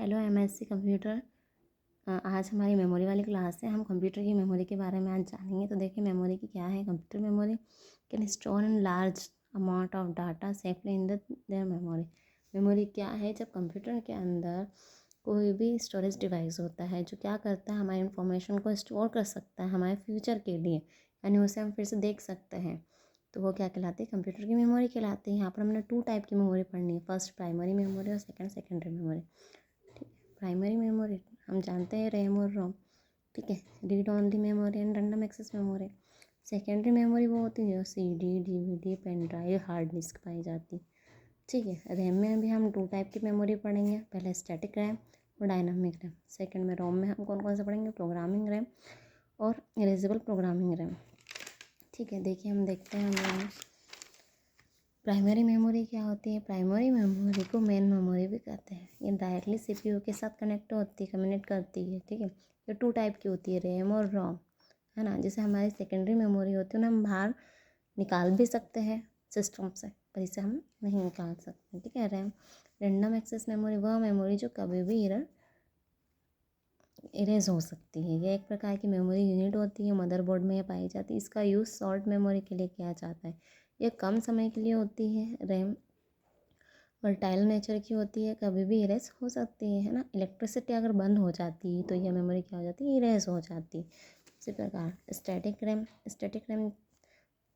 Hello MSc computer. आज हमारी memory वाली क्लास है। हम कंप्यूटर की मेमोरी के बारे में आज जानेंगे। तो देखिए मेमोरी की क्या है। Computer memory can store in large amount of data safely in their memory. Memory क्या है? जब कंप्यूटर के अंदर कोई भी स्टोरेज डिवाइस होता है जो क्या करता है, हमारी इन्फॉर्मेशन को स्टोर कर सकता है हमारे फ्यूचर के लिए, यानी उसे हम फिर से देख सकते हैं, तो वो क्या कहलाती है? कंप्यूटर की मेमोरी कहलाती है। यहाँ पर हमने 2 टाइप की मेमोरी पढ़नी है। फर्स्ट प्राइमरी मेमोरी और second secondary memory. Primary memory हम जानते हैं रैम और रोम, ठीक है। Read only memory and random access memory. Secondary memory वो होती है जो CD, DVD, pen drive, hard disk पाई जाती, ठीक है। रैम में भी हम 2 टाइप की मेमोरी पढ़ेंगे। पहले स्टैटिक रैम और डायनामिक रैम। सेकंड में रोम में हम कौन कौन से पढ़ेंगे? प्रोग्रामिंग रैम और इरेजेबल प्रोग्रामिंग रैम, ठीक है। देखिए हम देखते हैं हम प्राइमरी मेमोरी क्या होती है। प्राइमरी मेमोरी को मेन मेमोरी भी कहते हैं। ये डायरेक्टली सीपीयू के साथ कनेक्ट होती है, कम्युनिकेट करती है, ठीक है। ये 2 टाइप की होती है, रैम और रोम, है ना। जैसे हमारी सेकेंडरी मेमोरी होती है ना, हम बाहर निकाल भी सकते हैं सिस्टम से, पर इसे हम नहीं निकाल सकते, ठीक है। रैम रैंडम एक्सेस मेमोरी वह मेमोरी जो कभी भी इरेज हो सकती है। यह एक प्रकार की मेमोरी यूनिट होती है, मदरबोर्ड में यह पाई जाती है। इसका यूज़ शॉर्ट मेमोरी के लिए किया जाता है। यह कम समय के लिए होती है। रैम वर्टाइल नेचर की होती है, कभी भी इरेज हो सकती है ना। इलेक्ट्रिसिटी अगर बंद हो जाती है तो यह मेमोरी क्या हो जाती है? इरेज हो जाती है। इसी प्रकार स्टैटिक रैम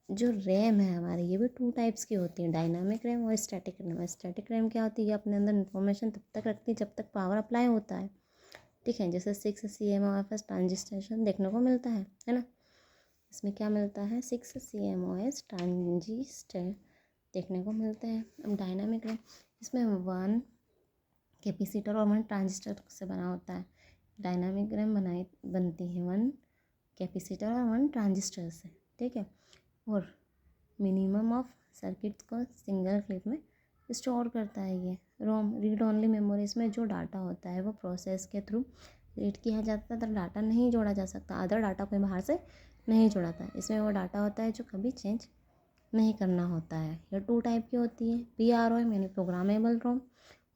जो रैम है हमारी, ये भी 2 टाइप्स की होती है, डायनामिक रैम और स्टैटिक रैम। स्टैटिक रैम क्या होती है? ये अपने अंदर इन्फॉर्मेशन तब तक रखती है जब तक पावर अप्लाई होता है, ठीक है। जैसे 6 CMOS ट्रांजिस्टर देखने को मिलता है ना। इसमें क्या मिलता है? 6 CMOS ट्रांजिस्टर देखने को मिलते हैं। अब डायनामिक रैम, इसमें 1 कैपेसिटर और 1 ट्रांजिस्टर से बना होता है। डायनामिक रैम बनती है 1 कैपेसिटर और 1 ट्रांजिस्टर से, ठीक है। और मिनिमम ऑफ सर्किट्स को सिंगल क्लिक में स्टोर करता है। ये रोम रीड ओनली मेमोरी, इसमें जो डाटा होता है वो प्रोसेस के थ्रू रीड किया जाता है, तो डाटा नहीं जोड़ा जा सकता। अदर डाटा कोई बाहर से नहीं जोड़ाता है। इसमें वो डाटा होता है जो कभी चेंज नहीं करना होता है। ये 2 टाइप की होती है, PROM यानी प्रोग्रामेबल रोम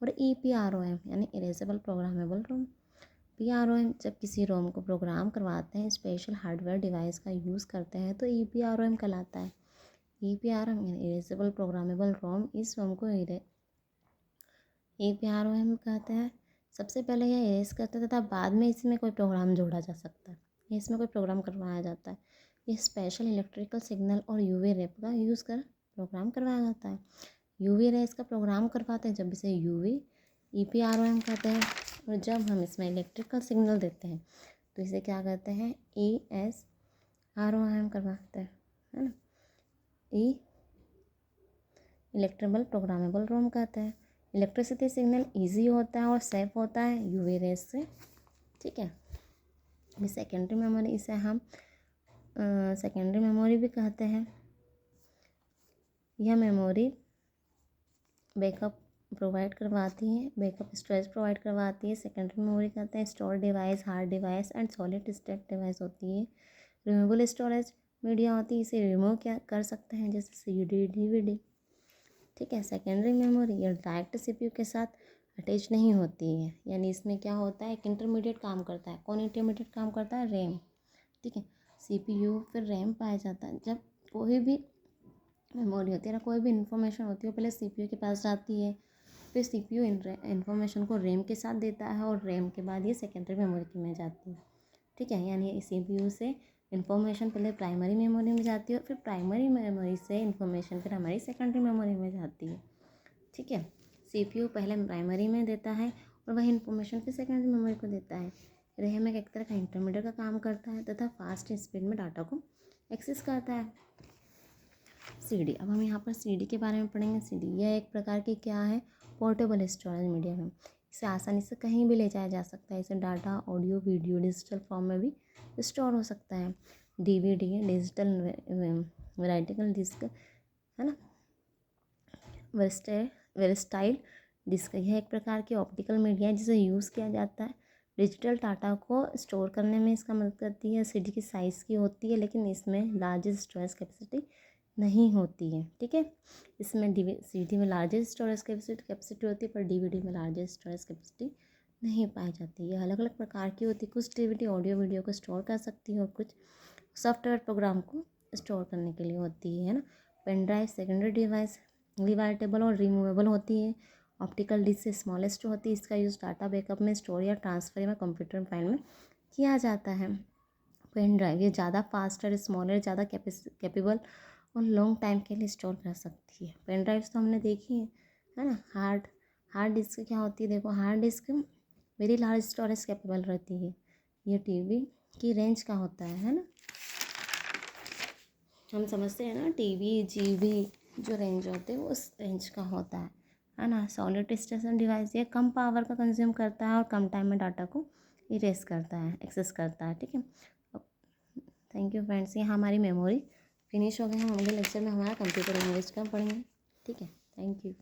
और EPROM यानी इरेजेबल प्रोग्रामेबल रोम। PROM जब किसी रोम को प्रोग्राम करवाते हैं, स्पेशल हार्डवेयर डिवाइस का यूज़ करते हैं, तो EPROM कहलाता है। EPROM यानी इरेजेबल प्रोग्रामेबल रोम, इस रोम को EPROM कहते हैं। सबसे पहले यह इरेज करता तथा बाद में इसमें कोई प्रोग्राम जोड़ा जा सकता है, इसमें कोई प्रोग्राम करवाया जाता है। ये स्पेशल इलेक्ट्रिकल सिग्नल और UV रे का यूज़ कर प्रोग्राम करवाया जाता है। UV रेस का प्रोग्राम करवाते हैं जब इसे UV EPROM कहते हैं। और जब हम इसमें इलेक्ट्रिकल सिग्नल देते हैं तो इसे क्या कहते हैं? ESROM करवाते हैं, है ना। इलेक्ट्रेबल प्रोग्रामेबल रोम कहते हैं। इलेक्ट्रिसिटी सिग्नल इजी होता है और सेफ होता है UV रेस से, ठीक है। अभी सेकेंडरी मेमोरी, इसे हम सेकेंडरी मेमोरी भी कहते हैं। यह मेमोरी बैकअप प्रोवाइड करवाती है, बैकअप स्टोरेज प्रोवाइड करवाती है। सेकेंडरी मेमोरी कहते हैं store device, hard device and solid state device होती है। रिमूवेबल स्टोरेज मीडिया होती है, इसे रिमूव क्या कर सकते हैं, जैसे CD, DVD, ठीक है। सेकेंडरी मेमोरी ये डायरेक्ट CPU के साथ अटैच नहीं होती है, यानी इसमें क्या होता है? एक इंटरमीडिएट काम करता है। कौन इंटरमीडिएट काम करता है? रैम, ठीक है। CPU फिर रैम पाया जाता है। जब कोई भी मेमोरी होती है ना, कोई भी इन्फॉर्मेशन होती है, पहले CPU के पास जाती है, फिर CPU इन्फॉर्मेशन को रैम के साथ देता है और रैम के बाद ये सेकेंडरी मेमोरी में जाती है, ठीक है। यानी CPU से इन्फॉर्मेशन पहले प्राइमरी मेमोरी में जाती है और फिर प्राइमरी मेमोरी से इन्फॉर्मेशन फिर हमारी सेकेंडरी मेमोरी में जाती है, ठीक है। CPU पहले प्राइमरी में देता है और वही इन्फॉर्मेशन फिर सेकेंडरी मेमोरी को देता है। रैम एक तरह का इंटरमीडिएट का काम करता है तथा फास्ट स्पीड में डाटा को एक्सेस करता है। CD, अब हम यहाँ पर CD के बारे में पढ़ेंगे। CD यह एक प्रकार की क्या है? पोर्टेबल स्टोरेज मीडियम है। इसे आसानी से कहीं भी ले जाया जा सकता है। इसे data, audio, video digital form में भी स्टोर हो सकता है। DVD डिजिटल वेराइटिकल डिस्क, है ना। वेरस्टाइल डिस्क यह एक प्रकार की ऑप्टिकल मीडिया है जिसे यूज़ किया जाता है डिजिटल डाटा को स्टोर करने में। इसका मदद करती है। CD की साइज़ की होती है, लेकिन इसमें लार्ज स्टोरेज कैपेसिटी नहीं होती है, ठीक है। इसमें CD में लार्जेस्ट स्टोरेज कैपेसिटी होती है, पर DVD में लार्जेस्ट स्टोरेज कैपेसिटी नहीं पाई जाती। ये अलग अलग प्रकार की होती है, कुछ डीवीडी ऑडियो वीडियो को स्टोर कर सकती है और कुछ सॉफ्टवेयर प्रोग्राम को स्टोर करने के लिए होती है ना। पेन ड्राइव सेकेंडरी डिवाइस रिवाइटेबल और रिमूवेबल होती है। ऑप्टिकल डिस्क से स्मॉलेस्ट होती है, इसका यूज़ डाटा बैकअप में, स्टोर या ट्रांसफर में कंप्यूटर फाइल में किया जाता है। पेन ड्राइव ये ज़्यादा फास्टर, स्मॉलर, ज़्यादा कैपेबल और लॉन्ग टाइम के लिए स्टोर कर सकती है। पेन ड्राइव्स तो हमने देखी है ना। हार्ड डिस्क क्या होती है, देखो hard disk very large storage capable रहती है। ये टीवी की रेंज का होता है ना। हम समझते हैं ना टीवी जीबी जो रेंज होते हैं उस रेंज का होता है ना। सॉलिड स्टेशन डिवाइस ये कम पावर का कंज्यूम करता है और कम टाइम में डाटा को इरेज करता है, एक्सेस करता है। ठीक है, थैंक यू फ्रेंड्स। ये हमारी मेमोरी फिनिश हो गई। हम अगले लेक्चर में हमारा कंप्यूटर लैंग्वेज का पढ़ेंगे। ठीक है, थैंक यू।